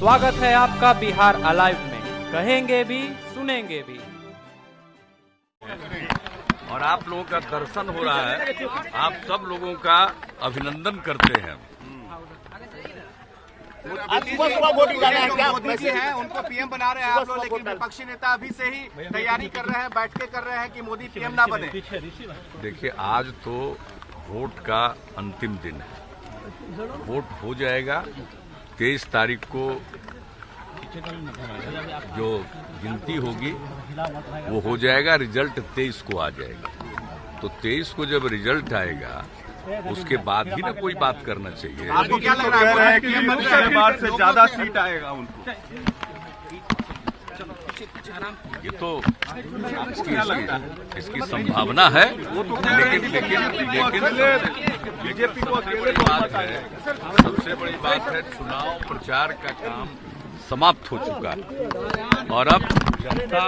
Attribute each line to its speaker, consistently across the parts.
Speaker 1: स्वागत है आपका बिहार अलाइव में। कहेंगे भी सुनेंगे भी।
Speaker 2: और आप लोगों का दर्शन हो रहा है, आप सब लोगों का अभिनंदन करते हैं।
Speaker 3: आज सुबह वोटिंग कर रहे हैं क्या? मोदी जी हैं, उनको पीएम बना रहे हैं आप लोग, लेकिन विपक्षी नेता अभी से ही तैयारी कर रहे हैं, बैठके कर रहे हैं कि मोदी पीएम ना बने।
Speaker 2: देखिए, आज तो वोट का अंतिम दिन है। वोट हो जाएगा 23 तारीख को, जो गिनती होगी वो हो जाएगा, रिजल्ट 23 को आ जाएगा। तो 23 को जब रिजल्ट आएगा उसके बाद ही ना कोई बात करना चाहिए।
Speaker 3: आपको क्या लग रहा है कि बार से ज्यादा सीट आएगा उनको?
Speaker 2: ये तो इसकी संभावना है, लेकिन
Speaker 3: बीजेपी को
Speaker 2: सबसे बड़ी बात है चुनाव प्रचार का काम समाप्त हो चुका है और अब जनता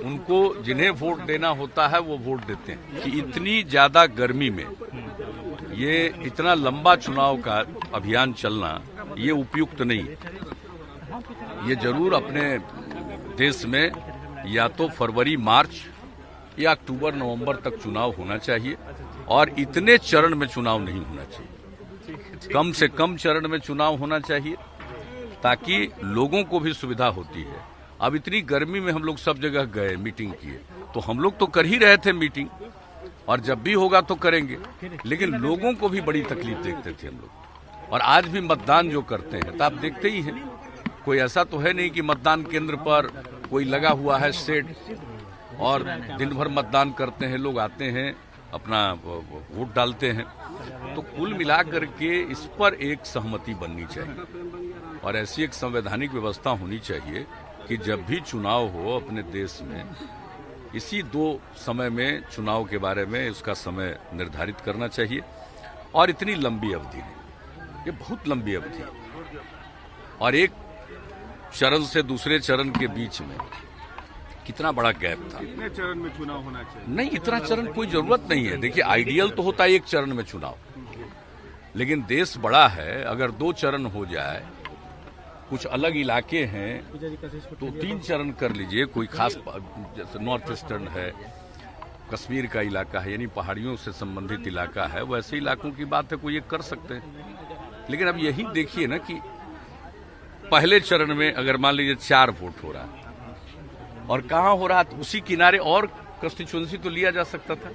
Speaker 2: उनको जिन्हें वोट देना होता है वो वोट देते हैं। कि इतनी ज्यादा गर्मी में ये इतना लंबा चुनाव का अभियान चलना ये उपयुक्त नहीं है। ये जरूर अपने देश में या तो फरवरी मार्च या अक्टूबर नवंबर तक चुनाव होना चाहिए और इतने चरण में चुनाव नहीं होना चाहिए। कम से कम चरण में चुनाव होना चाहिए ताकि लोगों को भी सुविधा होती है। अब इतनी गर्मी में हम लोग सब जगह गए, मीटिंग किए, तो हम लोग तो कर ही रहे थे मीटिंग, और जब भी होगा तो करेंगे, लेकिन लोगों को भी बड़ी तकलीफ देखते थे हम लोग। और आज भी मतदान जो करते हैं तो आप देखते ही हैं, कोई ऐसा तो है नहीं कि मतदान केंद्र पर कोई लगा हुआ है शेड और दिन भर मतदान करते हैं लोग, आते हैं अपना वोट डालते हैं। तो कुल मिलाकर के इस पर एक सहमति बननी चाहिए और ऐसी एक संवैधानिक व्यवस्था होनी चाहिए कि जब भी चुनाव हो अपने देश में, इसी 2 समय में चुनाव के बारे में उसका समय निर्धारित करना चाहिए। और इतनी लंबी अवधि नहीं, ये बहुत लंबी अवधि है और एक चरण से दूसरे चरण के बीच में कितना बड़ा गैप था।
Speaker 3: कितने चरण में चुनाव होना चाहिए?
Speaker 2: नहीं, इतना चरण कोई जरूरत नहीं है। देखिए, आइडियल तो होता है एक चरण में चुनाव, लेकिन देश बड़ा है, अगर 2 चरण हो जाए, कुछ अलग इलाके हैं तो 3 चरण कर लीजिए। कोई खास जैसे नॉर्थ ईस्टर्न है, कश्मीर का इलाका है, यानी पहाड़ियों से संबंधित इलाका है, वैसे इलाकों की बात है, कोई एक कर सकते हैं। लेकिन अब यही देखिए ना कि पहले चरण में अगर मान लीजिए 4 वोट हो रहा है और कहाँ हो रहा है, तो उसी किनारे और कंस्टिट्यूएंसी तो लिया जा सकता था।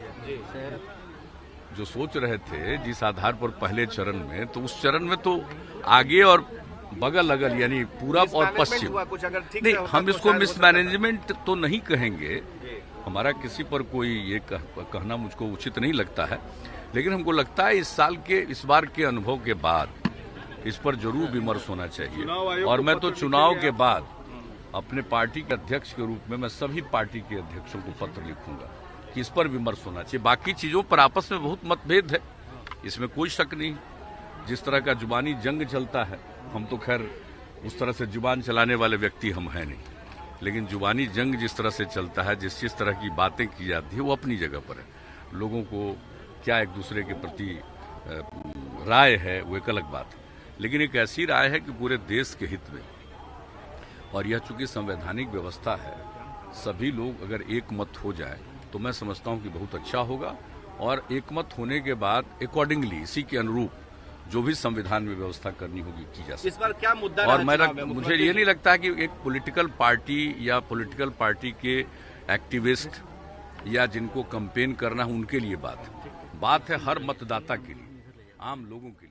Speaker 2: जो सोच रहे थे जिस आधार पर पहले चरण में, तो उस चरण में तो आगे और बगल अगल यानी पूरब और पश्चिम, नहीं, हम इसको मिसमैनेजमेंट तो नहीं कहेंगे, हमारा किसी पर कोई ये कहना मुझको उचित नहीं लगता है। लेकिन हमको लगता है इस बार के अनुभव के बाद इस पर जरूर विमर्श होना चाहिए। और मैं तो चुनाव के बाद अपने पार्टी के अध्यक्ष के रूप में मैं सभी पार्टी के अध्यक्षों को पत्र लिखूंगा कि इस पर विमर्श होना चाहिए। बाकी चीजों पर आपस में बहुत मतभेद है, इसमें कोई शक नहीं। जिस तरह का जुबानी जंग चलता है, हम तो खैर उस तरह से जुबान चलाने वाले व्यक्ति हम हैं नहीं, लेकिन जुबानी जंग जिस तरह से चलता है, जिस तरह की बातें की जाती है, वो अपनी जगह पर है। लोगों को क्या एक दूसरे के प्रति राय है वो एक अलग बात है, लेकिन एक ऐसी राय है कि पूरे देश के हित में, और यह चूंकि संवैधानिक व्यवस्था है, सभी लोग अगर एक मत हो जाए तो मैं समझता हूं कि बहुत अच्छा होगा। और एक मत होने के बाद अकॉर्डिंगली, इसी के अनुरूप जो भी संविधान में व्यवस्था करनी होगी की जा सकती है।
Speaker 3: इस बार क्या मुद्दा?
Speaker 2: और मुझे ये नहीं लगता कि एक पॉलिटिकल पार्टी या पॉलिटिकल पार्टी के एक्टिविस्ट या जिनको कैंपेन करना है उनके लिए बात है हर मतदाता के लिए, आम लोगों के लिए।